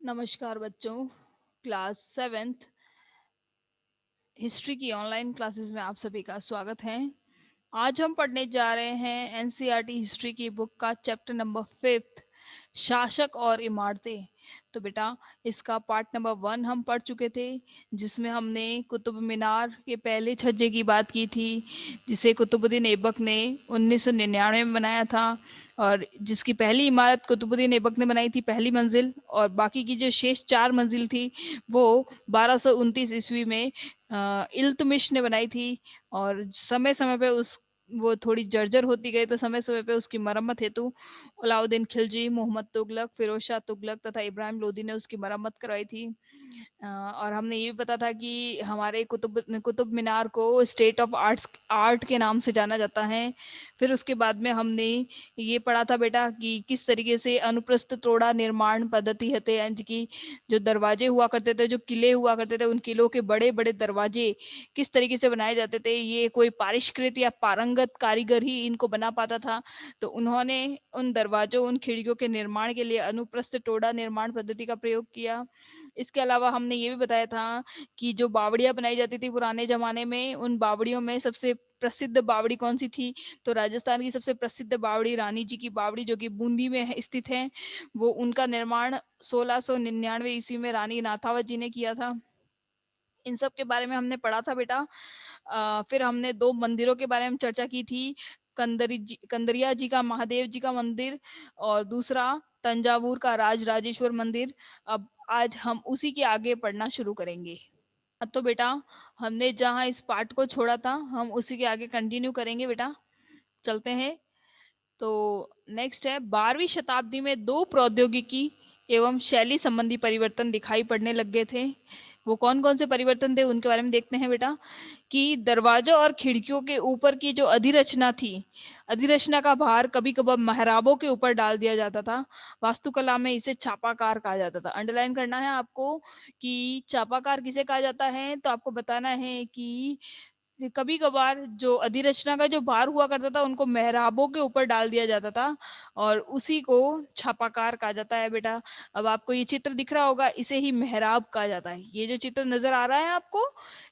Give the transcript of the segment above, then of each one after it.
नमस्कार बच्चों। Class seventh history की ऑनलाइन क्लासेस में आप सभी का स्वागत है। आज हम पढ़ने जा रहे हैं एनसीईआरटी हिस्ट्री की बुक का चैप्टर नंबर 5, शासक और इमारतें। तो बेटा, इसका पार्ट नंबर 1 हम पढ़ चुके थे, जिसमें हमने कुतुब मीनार के पहले छज्जे की बात की थी, जिसे कुतुबुद्दीन ऐबक ने 1999 में बनाया था, और जिसकी पहली इमारत कुतुबुद्दीन ऐबक ने बनाई थी, पहली मंजिल, और बाकी की जो शेष 4 मंजिल थी वो 1229 ईस्वी में इल्तुतमिश ने बनाई थी। और समय समय पे उस वो थोड़ी जर्जर होती गई, तो समय समय पे उसकी मरम्मत हेतु अलाउद्दीन खिलजी, मोहम्मद तुगलक, फिरोज शाह तुगलक तथा इब्राहिम लोदी ने उसकी मरम्मत करवाई थी। और हमने ये भी पता था कि हमारे कुतुब मीनार को स्टेट ऑफ आर्ट के नाम से जाना जाता है। फिर उसके बाद में हमने ये पढ़ा था बेटा कि किस तरीके से अनुप्रस्थ तोड़ा निर्माण पद्धति है, यानी कि जो दरवाजे हुआ करते थे, जो किले हुआ करते थे, उन किलों के बड़े बड़े दरवाजे किस तरीके से बनाए जाते थे। ये कोई पारिष्कृत या पारंगत कारीगर ही इनको बना पाता था। तो उन्होंने उन दरवाजों, उन खिड़कियों के निर्माण के लिए अनुप्रस्थ टोड़ा निर्माण पद्धति का प्रयोग किया। इसके अलावा हमने ये भी बताया था कि जो बावड़ियां बनाई जाती थी पुराने जमाने में, उन बावड़ियों में सबसे प्रसिद्ध बावड़ी कौन सी थी? तो राजस्थान की सबसे प्रसिद्ध बावड़ी रानी जी की बावड़ी, जो कि बूंदी में स्थित है, वो उनका निर्माण 1699 ईस्वी में रानी नाथावत जी ने किया था। इन सब के बारे में हमने पढ़ा था बेटा। फिर हमने 2 मंदिरों के बारे में चर्चा की थी, कंदरिया जी का महादेव जी का मंदिर, और दूसरा तंजावुर का राजराजेश्वर मंदिर। अब आज हम उसी के आगे पढ़ना शुरू करेंगे। तो बेटा, हमने जहाँ इस पार्ट को छोड़ा था, हम उसी के आगे कंटिन्यू करेंगे बेटा। चलते हैं। तो नेक्स्ट है, 12वीं शताब्दी में 2 प्रौद्योगिकी एवं शैली संबंधी परिवर्तन दिखाई पड़ने लग गए थे। वो कौन कौन से परिवर्तन थे, उनके बारे में देखते हैं बेटा। कि दरवाजों और खिड़कियों के ऊपर की जो अधिरचना थी, अधिरचना का भार कभी कभार मेहराबों के ऊपर डाल दिया जाता था। वास्तुकला में इसे छापाकार कहा जाता था। अंडरलाइन करना है आपको कि छापाकार किसे कहा जाता है। तो आपको बताना है कि कभी कभार जो अधिरचना का जो भार हुआ करता था, उनको मेहराबों के ऊपर डाल दिया जाता था, और उसी को छापाकार कहा जाता है बेटा। अब आपको ये चित्र दिख रहा होगा, इसे ही मेहराब कहा जाता है। ये जो चित्र नजर आ रहा है आपको,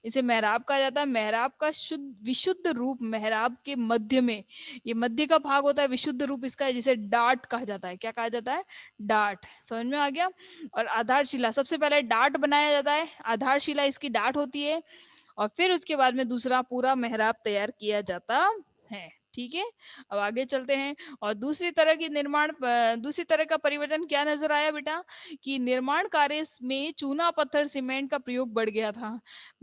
इसे मेहराब कहा जाता है। मेहराब का शुद्ध विशुद्ध रूप मेहराब के मध्य में, ये मध्य का भाग होता है, विशुद्ध रूप इसका है, जिसे डाट कहा जाता है। क्या कहा जाता है? डाट। समझ में आ गया। और आधारशिला, सबसे पहले डाट बनाया जाता है, आधारशिला इसकी डाट होती है, और फिर उसके बाद में दूसरा पूरा मेहराब तैयार किया जाता है। ठीक है। अब आगे चलते हैं। और दूसरी तरह का परिवर्तन क्या नजर आया बेटा? कि निर्माण कार्य में चूना पत्थर सीमेंट का प्रयोग बढ़ गया था।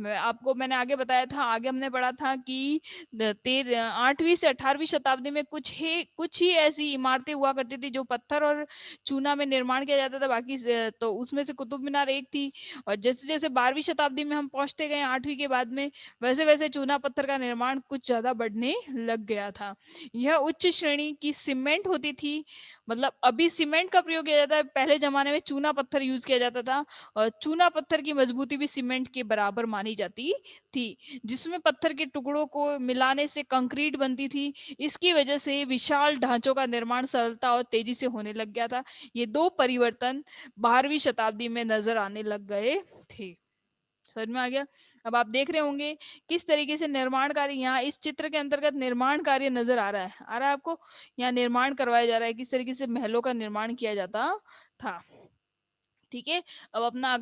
मैंने आगे बताया था, आगे हमने पढ़ा था कि 8वीं से 18वीं शताब्दी में कुछ ही ऐसी इमारतें हुआ करती थी जो पत्थर और चूना में निर्माण किया जाता था। तो उसमें से कुतुब मीनार एक थी। और जैसे जैसे 12वीं शताब्दी में हम पहुंचते गए, 8वीं के बाद में, वैसे वैसे चूना पत्थर का निर्माण कुछ ज्यादा बढ़ने लग गया था। यह उच्च श्रेणी की सीमेंट होती थी। मतलब अभी सीमेंट का प्रयोग किया जाता है, पहले जमाने में चूना पत्थर यूज किया जाता था। और चूना पत्थर की मजबूती भी सीमेंट के बराबर मानी जाती थी, जिसमें पत्थर के टुकड़ों को मिलाने से कंक्रीट बनती थी। इसकी वजह से विशाल ढांचों का निर्माण सरलता और तेजी से होने लग गया था। ये 2 परिवर्तन 12वीं शताब्दी में नजर आने लग गए थे। समझ में आ गया। अब आप देख रहे होंगे किस तरीके से निर्माण कार्य, यहाँ इस चित्र के अंतर्गत निर्माण कार्य नजर आ रहा है आपको। यहाँ निर्माण करवाया जा रहा है, किस तरीके से महलों का निर्माण किया जाता था। ठीक है। अब अपना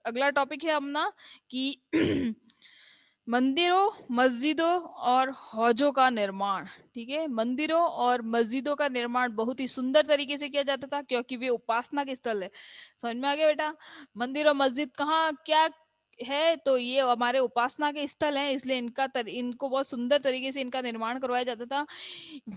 अगला टॉपिक है अपना कि मंदिरों, मस्जिदों और हौजों का निर्माण। ठीक है। मंदिरों और मस्जिदों का निर्माण बहुत ही सुंदर तरीके से किया जाता था, क्योंकि वे उपासना के स्थल है। समझ में आ गया बेटा? मंदिर और मस्जिद कहाँ क्या है? तो ये हमारे उपासना के स्थल हैं, इसलिए इनको बहुत सुंदर तरीके से इनका निर्माण करवाया जाता था।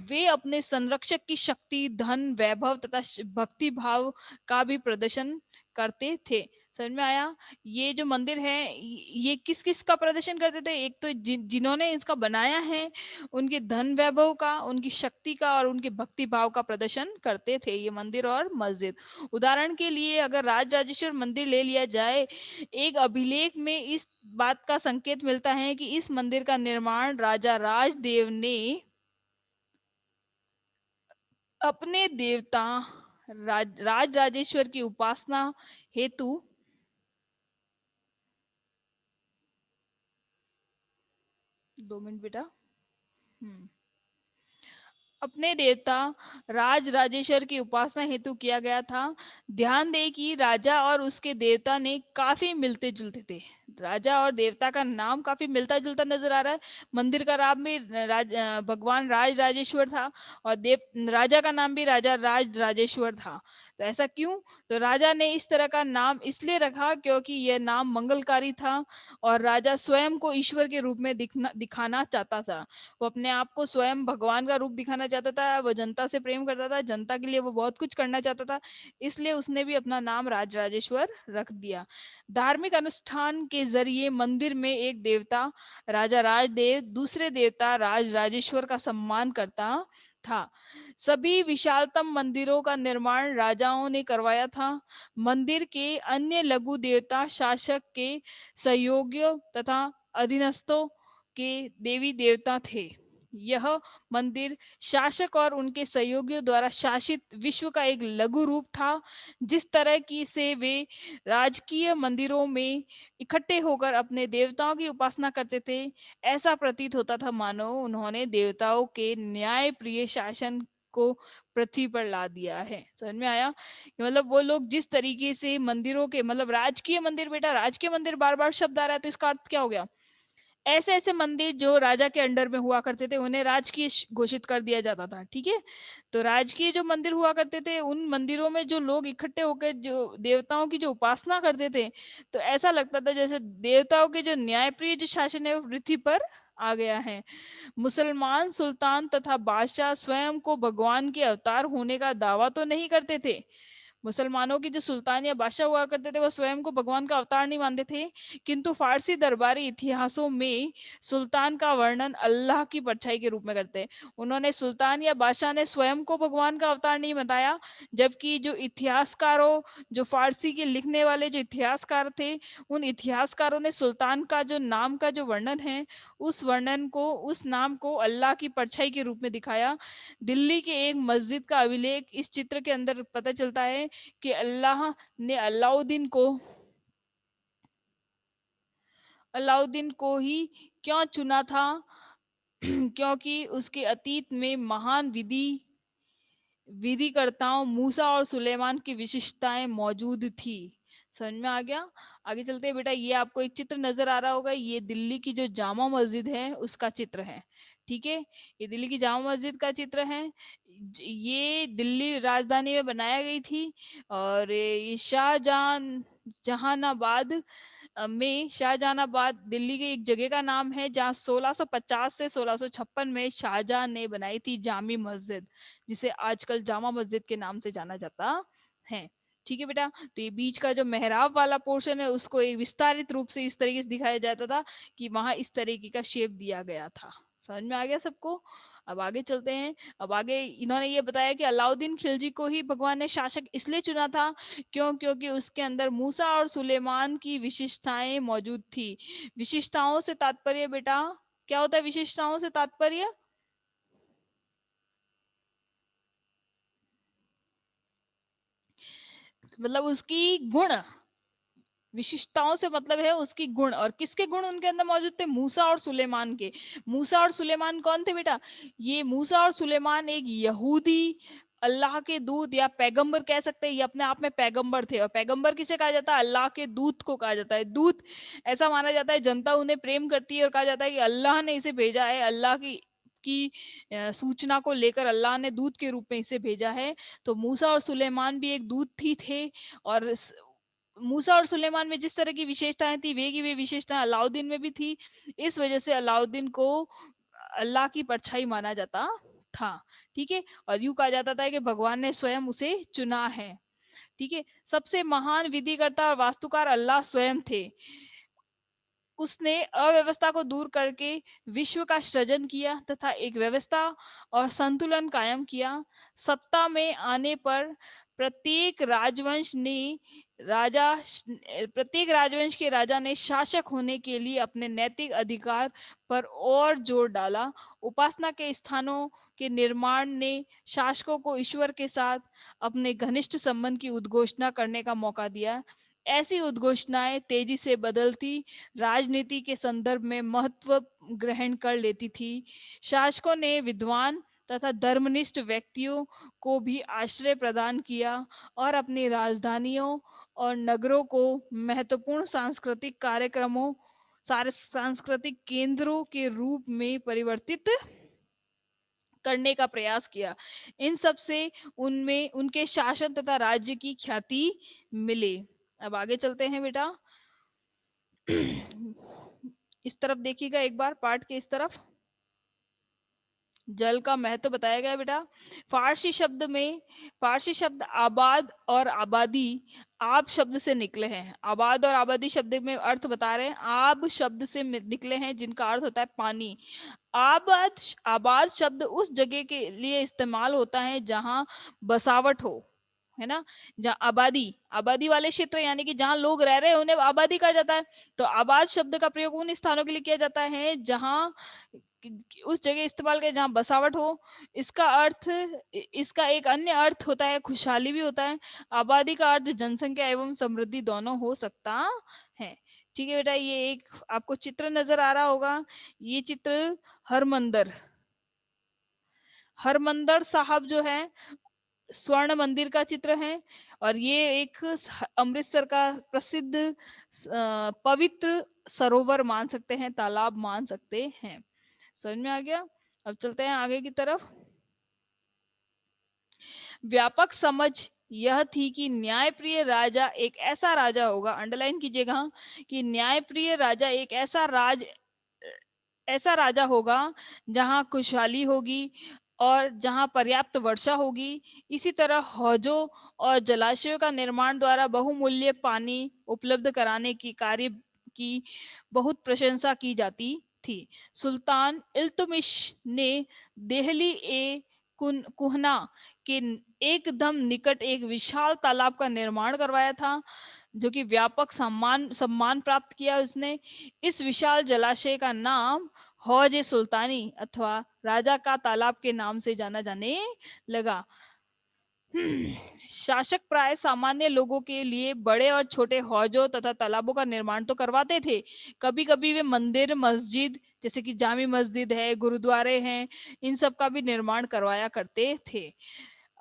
वे अपने संरक्षक की शक्ति, धन, वैभव तथा भक्ति भाव का भी प्रदर्शन करते थे। समझ में आया? ये जो मंदिर है, ये किस किस का प्रदर्शन करते थे? एक तो जिन्होंने इसका बनाया है, उनके धन वैभव का, उनकी शक्ति का और उनके भक्ति भाव का प्रदर्शन करते थे ये मंदिर और मस्जिद। उदाहरण के लिए अगर राजराजेश्वर मंदिर ले लिया जाए, एक अभिलेख में इस बात का संकेत मिलता है कि इस मंदिर का निर्माण राजा राजदेव ने अपने देवता राज राजेश्वर की उपासना हेतु। 2 मिनट बेटा। हम्म। अपने देवता राज राजेश्वर की उपासना हेतु किया गया था। ध्यान दें कि राजा और उसके देवता ने काफी मिलते जुलते थे। राजा और देवता का नाम काफी मिलता जुलता नजर आ रहा है। मंदिर का नाम भी भगवान राज राजेश्वर था, और देव राजा का नाम भी राजा राज राजेश्वर था। तो ऐसा क्यों? तो राजा ने इस तरह का नाम इसलिए रखा क्योंकि यह नाम मंगलकारी था, और राजा स्वयं को ईश्वर के रूप में दिखाना चाहता था। वो अपने आप को स्वयं भगवान का रूप दिखाना चाहता था। वो जनता से प्रेम करता था, जनता के लिए वो बहुत कुछ करना चाहता था। इसलिए उसने भी अपना नाम राजराजेश्वर रख दिया। धार्मिक अनुष्ठान के जरिए मंदिर में एक देवता राजा राजदेव, दूसरे देवता राज राजेश्वर का सम्मान करता था। सभी विशालतम मंदिरों का निर्माण राजाओं ने करवाया था। मंदिर के अन्य लघु देवता शासक के सहयोगियों तथा अधीनस्थों के देवी देवता थे। यह मंदिर शासक और उनके सहयोगियों द्वारा शासित विश्व का एक लघु रूप था। जिस तरह की से वे राजकीय मंदिरों में इकट्ठे होकर अपने देवताओं की उपासना करते थे, ऐसा प्रतीत होता था मानो उन्होंने देवताओं के न्याय प्रिय शासन को पृथ्वी पर ला दिया है। समझ में आया? मतलब वो लोग जिस तरीके से मंदिरों के, मतलब राजकीय मंदिर, बेटा राजकीय मंदिर बार बार शब्द आ रहा है, तो इसका अर्थ क्या हो गया? ऐसे ऐसे मंदिर जो राजा के अंडर में हुआ करते थे उन्हें राजकीय घोषित कर दिया जाता था। ठीक है? तो राजकीय जो मंदिर हुआ करते थे, उन मंदिरों में जो लोग इकट्ठे होकर जो देवताओं की जो उपासना करते थे, तो ऐसा लगता था जैसे देवताओं के जो न्यायप्रिय जो शासन है वो पृथ्वी पर आ गया है। मुसलमान सुल्तान तथा बादशाह स्वयं को भगवान के अवतार होने का दावा तो नहीं करते थे। मुसलमानों की जो सुल्तान या बादशाह हुआ करते थे वो स्वयं को भगवान का अवतार नहीं मानते थे, किंतु फारसी दरबारी इतिहासों में सुल्तान का वर्णन अल्लाह की परछाई के रूप में करते हैं। उन्होंने सुल्तान या बादशाह ने स्वयं को भगवान का अवतार नहीं बताया, जबकि जो इतिहासकारों, जो फारसी के लिखने वाले जो इतिहासकार थे, उन इतिहासकारों ने सुल्तान का जो नाम का जो वर्णन है, उस वर्णन को, उस नाम को अल्लाह की परछाई के रूप में दिखाया। दिल्ली के एक मस्जिद का अभिलेख इस चित्र के अंदर पता चलता है कि अल्लाह ने अलाउद्दीन को ही क्यों चुना था? क्योंकि उसके अतीत में महान विधिकर्ताओं मूसा और सुलेमान की विशिष्टताएं मौजूद थी। समझ में आ गया? आगे चलते हैं बेटा। ये आपको एक चित्र नजर आ रहा होगा, ये दिल्ली की जो जामा मस्जिद है उसका चित्र है। ठीक है? ये दिल्ली की जामा मस्जिद का चित्र है। ये दिल्ली राजधानी में बनाया गई थी, और ये जहानाबाद में, शाहजहानाबाद दिल्ली की एक जगह का नाम है, जहाँ 1650 से 1656 में शाहजहां ने बनाई थी जामी मस्जिद, जिसे आजकल जामा मस्जिद के नाम से जाना जाता है। ठीक है बेटा? तो ये बीच का जो मेहराब वाला पोर्शन है उसको एक विस्तारित रूप से इस तरीके से दिखाया जाता था कि वहां इस तरीके का शेप दिया गया था। समझ में आ गया सबको? अब आगे चलते हैं। अब आगे इन्होंने ये बताया कि अलाउद्दीन खिलजी को ही भगवान ने शासक इसलिए चुना था क्योंकि उसके अंदर मूसा और सुलेमान की विशिष्टताएं मौजूद थी। विशिष्टताओं से तात्पर्य बेटा क्या होता है? विशिष्टताओं से तात्पर्य मतलब उसकी गुण। विशिष्टताओं से मतलब है उसकी गुण, और किसके गुण उनके अंदर मौजूद थे? मूसा और सुलेमान के। मूसा और सुलेमान कौन थे बेटा? ये मूसा और सुलेमान एक यहूदी अल्लाह के दूत या पैगंबर कह सकते हैं। ये अपने आप में पैगंबर थे, और पैगंबर किसे कहा जाता है? अल्लाह के दूत को कहा जाता है। दूत ऐसा माना जाता है, जनता उन्हें प्रेम करती है और कहा जाता है कि अल्लाह ने इसे भेजा है, अल्लाह की सूचना को लेकर अल्लाह ने दूत के रूप में इसे भेजा है। तो मूसा और सुलेमान भी एक दूत ही थे, और मूसा और सुलेमान में जिस तरह की विशेषताएं थी वे की वे विशेषताएं अलाउद्दीन में भी थी। इस वजह से अलाउद्दीन को अल्लाह की परछाई माना जाता था। ठीक है? और यूं कहा जाता था कि भगवान ने स्वयं उसे चुना है। ठीक है? सबसे महान विधिकर्ता और वास्तुकार अल्लाह स्वयं थे। उसने अव्यवस्था को दूर करके विश्व का सृजन किया तथा एक व्यवस्था और संतुलन कायम किया। सत्ता में आने पर प्रत्येक राजवंश ने राजा प्रत्येक राजवंश के राजा ने शासक होने के लिए अपने नैतिक अधिकार पर और जोर डाला। उपासना के स्थानों के निर्माण ने शासकों को ईश्वर के साथ अपने घनिष्ठ संबंध की उद्घोषणा करने का मौका दिया। ऐसी उद्घोषणाएं तेजी से बदलती राजनीति के संदर्भ में महत्व ग्रहण कर लेती थी। शासकों ने विद्वान तथा धर्मनिष्ठ व्यक्तियों को भी आश्रय प्रदान किया और अपनी राजधानियों और नगरों को महत्वपूर्ण सांस्कृतिक कार्यक्रमों सारे सांस्कृतिक केंद्रों के रूप में परिवर्तित करने का प्रयास किया। इन सब से उनमें उनके शासन तथा राज्य की ख्याति मिले। अब आगे चलते हैं बेटा। इस तरफ देखिएगा एक बार, पाठ के इस तरफ जल का महत्व बताया गया है बेटा। फारसी शब्द आबाद और आबादी आब शब्द से निकले हैं। आबाद और आबादी शब्द में अर्थ बता रहे हैं, आब शब्द से निकले हैं जिनका अर्थ होता है पानी। आबाद आबाद शब्द उस जगह के लिए इस्तेमाल होता है जहां बसावट हो, है ना। जहाँ आबादी आबादी वाले क्षेत्र यानी कि जहाँ लोग रह रहे हैं उन्हें आबादी कहा जाता है। तो आबाद शब्द का प्रयोग उन स्थानों के लिए किया जाता है जहाँ उस जगह इस्तेमाल किया जहाँ बसावट हो। इसका एक अन्य अर्थ होता है खुशहाली भी होता है। आबादी का अर्थ जनसंख्या एवं समृद्धि दोनों हो सकता है। ठीक है बेटा, ये एक आपको चित्र नजर आ रहा होगा। ये चित्र हरमंदिर हरमंदिर साहब जो है स्वर्ण मंदिर का चित्र है। और ये एक अमृतसर का प्रसिद्ध पवित्र सरोवर मान सकते हैं, तालाब मान सकते हैं। समझ में आ गया। अब चलते हैं आगे की तरफ। व्यापक समझ यह थी कि न्यायप्रिय राजा एक ऐसा राजा होगा, अंडरलाइन कीजिएगा, कि न्यायप्रिय राजा एक ऐसा राजा होगा जहां खुशहाली होगी और जहां पर्याप्त वर्षा होगी। इसी तरह हौजों और जलाशयों का निर्माण द्वारा बहुमूल्य पानी उपलब्ध कराने की कार्य की बहुत प्रशंसा की जाती थी। सुल्तान इल्तुमिश ने देहली कुहना के एकदम निकट एक विशाल तालाब का निर्माण करवाया था, जो कि व्यापक सम्मान सम्मान प्राप्त किया उसने। इस विशाल जलाशय का नाम हौज सुल्तानी अथवा राजा का तालाब के नाम से जाना जाने लगा। शासक प्राय सामान्य लोगों के लिए बड़े और छोटे हौजों तथा तालाबों का निर्माण तो करवाते थे। कभी कभी वे मंदिर मस्जिद जैसे कि जामी मस्जिद है, गुरुद्वारे हैं, इन सब का भी निर्माण करवाया करते थे।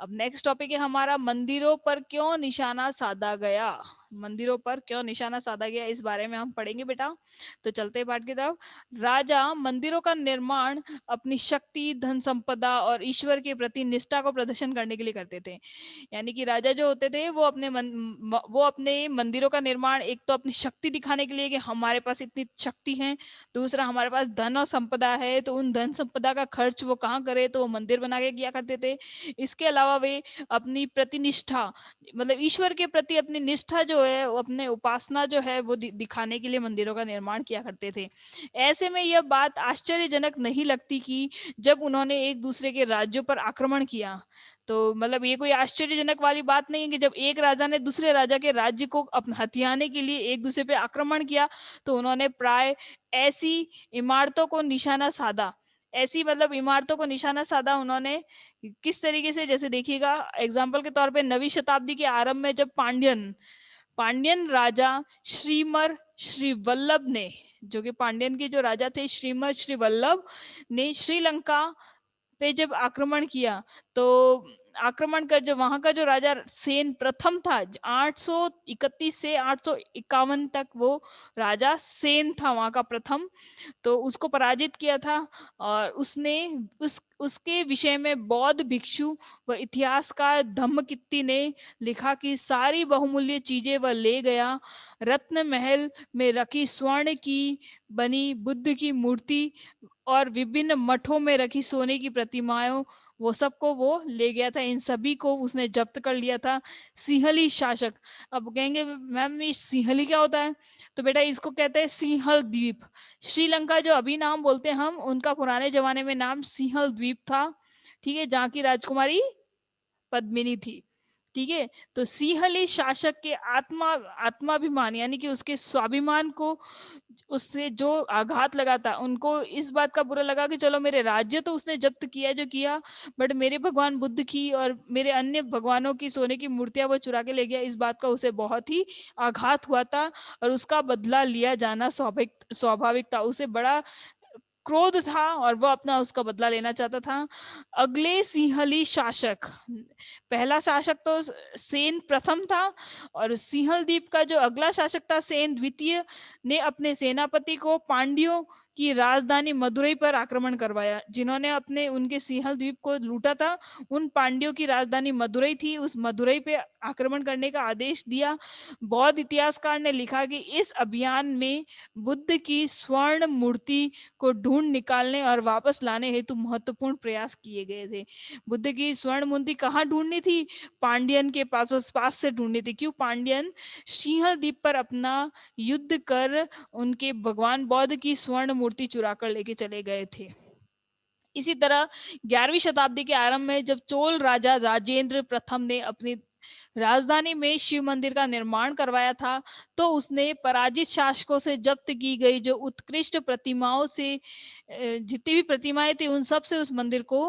अब नेक्स्ट टॉपिक है हमारा, मंदिरों पर क्यों निशाना साधा गया। मंदिरों पर क्यों निशाना साधा गया, इस बारे में हम पढ़ेंगे बेटा। तो चलते हैं पाठ की तरफ। राजा मंदिरों का निर्माण अपनी शक्ति, धन संपदा और ईश्वर के प्रति निष्ठा को प्रदर्शन करने के लिए करते थे। यानी कि राजा जो होते थे वो अपने मंदिरों का निर्माण एक तो अपनी शक्ति दिखाने के लिए कि हमारे पास इतनी शक्ति है, दूसरा हमारे पास धन और संपदा है तो उन धन संपदा का खर्च वो कहाँ करे, तो वो मंदिर बना के किया करते थे। इसके अलावा वे अपनी प्रतिनिष्ठा मतलब ईश्वर के प्रति अपनी निष्ठा जो है, वो अपने उपासना जो है वो दिखाने के लिए मंदिरों का निर्माण किया करते थे। ऐसे में यह बात आश्चर्यजनक नहीं लगती कि जब उन्होंने एक दूसरे के राज्यों पर आक्रमण किया, तो मतलब ये कोई आश्चर्यजनक वाली बात नहीं है कि जब एक राजा ने दूसरे राजा के राज्य को हथियाने के लिए एक दूसरे पे आक्रमण किया, तो उन्होंने प्राय ऐसी इमारतों को निशाना साधा। ऐसी मतलब इमारतों को निशाना साधा उन्होंने किस तरीके से, जैसे देखिएगा एग्जाम्पल के तौर पे 9वीं शताब्दी के आरंभ में जब पांड्यन राजा श्रीमर श्री वल्लभ ने, जो कि पांड्यन के जो राजा थे श्रीमर श्री वल्लभ ने श्रीलंका पे जब आक्रमण किया, तो आक्रमण कर जो वहां का जो राजा सेन प्रथम था, 831 से 851 तक वो राजा सेन था वहां का प्रथम, तो उसको पराजित किया था। और उसने उसके विषय में बौद्ध भिक्षु व इतिहासकार धम्मकित्ती ने लिखा कि सारी बहुमूल्य चीजें वह ले गया। रत्न महल में रखी स्वर्ण की बनी बुद्ध की मूर्ति और विभिन्न मठों में रखी सोने की प्रतिमाओं, वो सबको वो ले गया था। इन सभी को उसने जब्त कर लिया था सिंहली शासक। अब कहेंगे मैम ये सिंहली क्या होता है, तो बेटा इसको कहते हैं सिंहल द्वीप। श्रीलंका जो अभी नाम बोलते हैं हम, उनका पुराने जमाने में नाम सिंहल द्वीप था। ठीक है, जहाँ की राजकुमारी पद्मिनी थी। ठीक है। तो सिंहली शासक के आत्माभिमान यानी कि उसके स्वाभिमान को, उससे जो आघात लगा था, उनको इस बात का बुरा लगा कि चलो मेरे राज्य तो उसने जब्त किया जो किया, बट मेरे भगवान बुद्ध की और मेरे अन्य भगवानों की सोने की मूर्तियां वो चुरा के ले गया। इस बात का उसे बहुत ही आघात हुआ था और उसका बदला लिया जाना स्वाभाविक स्वाभाविक था। उसे बड़ा क्रोध था और वो अपना उसका बदला लेना चाहता था। अगले सिंहली शासक, पहला शासक तो सेन प्रथम था, और सिंहल द्वीप का जो अगला शासक था सेन द्वितीय ने अपने सेनापति को पांड्यों की राजधानी मदुरई पर आक्रमण करवाया। जिन्होंने अपने उनके सिंहल द्वीप को लूटा था, उन पांड्यों की राजधानी मदुरई थी, उस मदुरई पे आक्रमण करने का आदेश दिया। बौद्ध इतिहासकार ने लिखा कि इस अभियान में बुद्ध की स्वर्ण मूर्ति को ढूंढ निकालने और वापस लाने हेतु महत्वपूर्ण प्रयास किए गए थे। बुद्ध की स्वर्ण मूर्ति कहाँ ढूंढनी थी? पांडियन के पास से ढूंढनी थी। क्यों? पांडियन सिंहल द्वीप पर अपना युद्ध कर उनके भगवान बौद्ध की स्वर्ण मूर्ति चुरा कर लेके चले गए थे। इसी तरह 11वीं शताब्दी के आरंभ में जब चोल राजा राजेंद्र प्रथम ने अपनी राजधानी में शिव मंदिर का निर्माण करवाया था, तो उसने पराजित शासकों से जब्त की गई जो उत्कृष्ट प्रतिमाओं से जितनी भी प्रतिमाएं थी उन सब से उस मंदिर को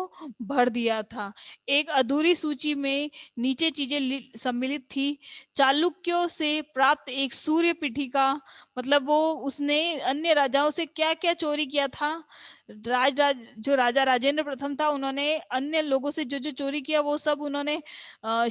भर दिया था। एक अधूरी सूची में नीचे चीजें सम्मिलित थी। चालुक्यों से प्राप्त एक सूर्य पीठिका, मतलब वो उसने अन्य राजाओं से क्या क्या चोरी किया था। जो राजा राजेंद्र प्रथम था, उन्होंने अन्य लोगों से जो जो चोरी किया वो सब उन्होंने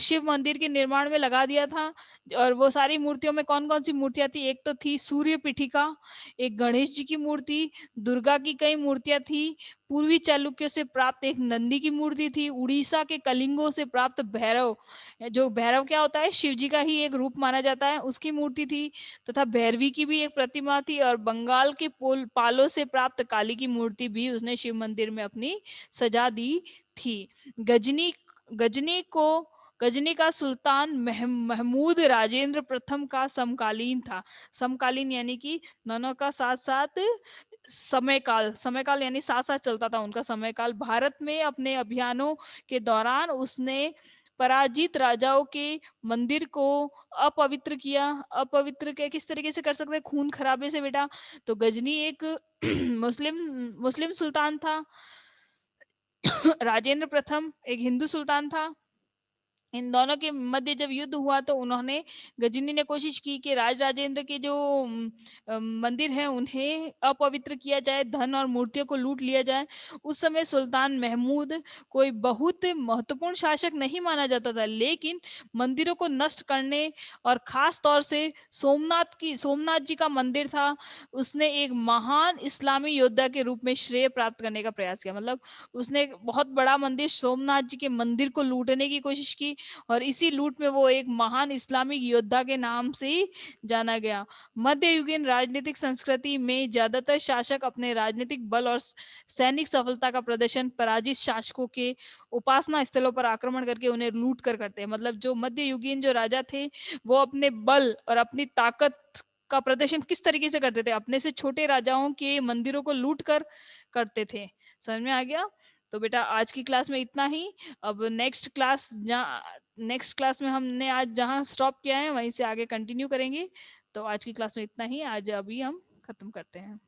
शिव मंदिर के निर्माण में लगा दिया था। और वो सारी मूर्तियों में कौन कौन सी मूर्तियां थी? एक तो थी सूर्य पीठिका, एक गणेश जी की मूर्ति, दुर्गा की कई मूर्तियां थी, पूर्वी चालुक्यों से प्राप्त एक नंदी की मूर्ति थी, उड़ीसा के कलिंगों से प्राप्त भैरव, जो भैरव क्या होता है? शिव जी का ही एक रूप माना जाता है, उसकी मूर्ति थी, तथा भैरवी की भी एक प्रतिमा थी, और बंगाल के पालों से प्राप्त काली की मूर्ति भी उसने शिव मंदिर में अपनी सजा दी थी। गजनी गजनी को गजनी का सुल्तान महमूद राजेंद्र प्रथम का समकालीन था। समकालीन यानी कि दोनों का साथ साथ समय काल यानी साथ साथ चलता था उनका समय काल। भारत में अपने अभियानों के दौरान उसने पराजित राजाओं के मंदिर को अपवित्र किया। अपवित्र के किस तरीके से कर सकते हैं? खून खराबे से बेटा। तो गजनी एक मुस्लिम मुस्लिम सुल्तान था। राजेंद्र प्रथम एक हिंदू सुल्तान था। इन दोनों के मध्य जब युद्ध हुआ तो उन्होंने, गजनी ने कोशिश की कि राज राजेंद्र के जो मंदिर हैं उन्हें अपवित्र किया जाए, धन और मूर्तियों को लूट लिया जाए। उस समय सुल्तान महमूद कोई बहुत महत्वपूर्ण शासक नहीं माना जाता था, लेकिन मंदिरों को नष्ट करने और खास तौर से सोमनाथ जी का मंदिर था, उसने एक महान इस्लामी योद्धा के रूप में श्रेय प्राप्त करने का प्रयास किया। मतलब उसने एक बहुत बड़ा मंदिर, सोमनाथ जी के मंदिर को लूटने की कोशिश की, और इसी लूट में वो एक महान इस्लामिक योद्धा के नाम से ही जाना गया। मध्ययुगीन राजनीतिक संस्कृति में ज्यादातर शासक अपने राजनीतिक बल और सैनिक सफलता का प्रदर्शन पराजित शासकों के उपासना स्थलों पर आक्रमण करके उन्हें लूट कर करते हैं। मतलब जो मध्ययुगीन जो राजा थे, वो अपने बल और अपनी ताकत का प्रदर्शन किस तरीके से करते थे? अपने से छोटे राजाओं के मंदिरों को लूट कर करते थे। समझ में आ गया? तो बेटा आज की क्लास में इतना ही। अब नेक्स्ट क्लास में हमने आज जहाँ स्टॉप किया है वहीं से आगे कंटिन्यू करेंगे। तो आज की क्लास में इतना ही। आज अभी हम खत्म करते हैं।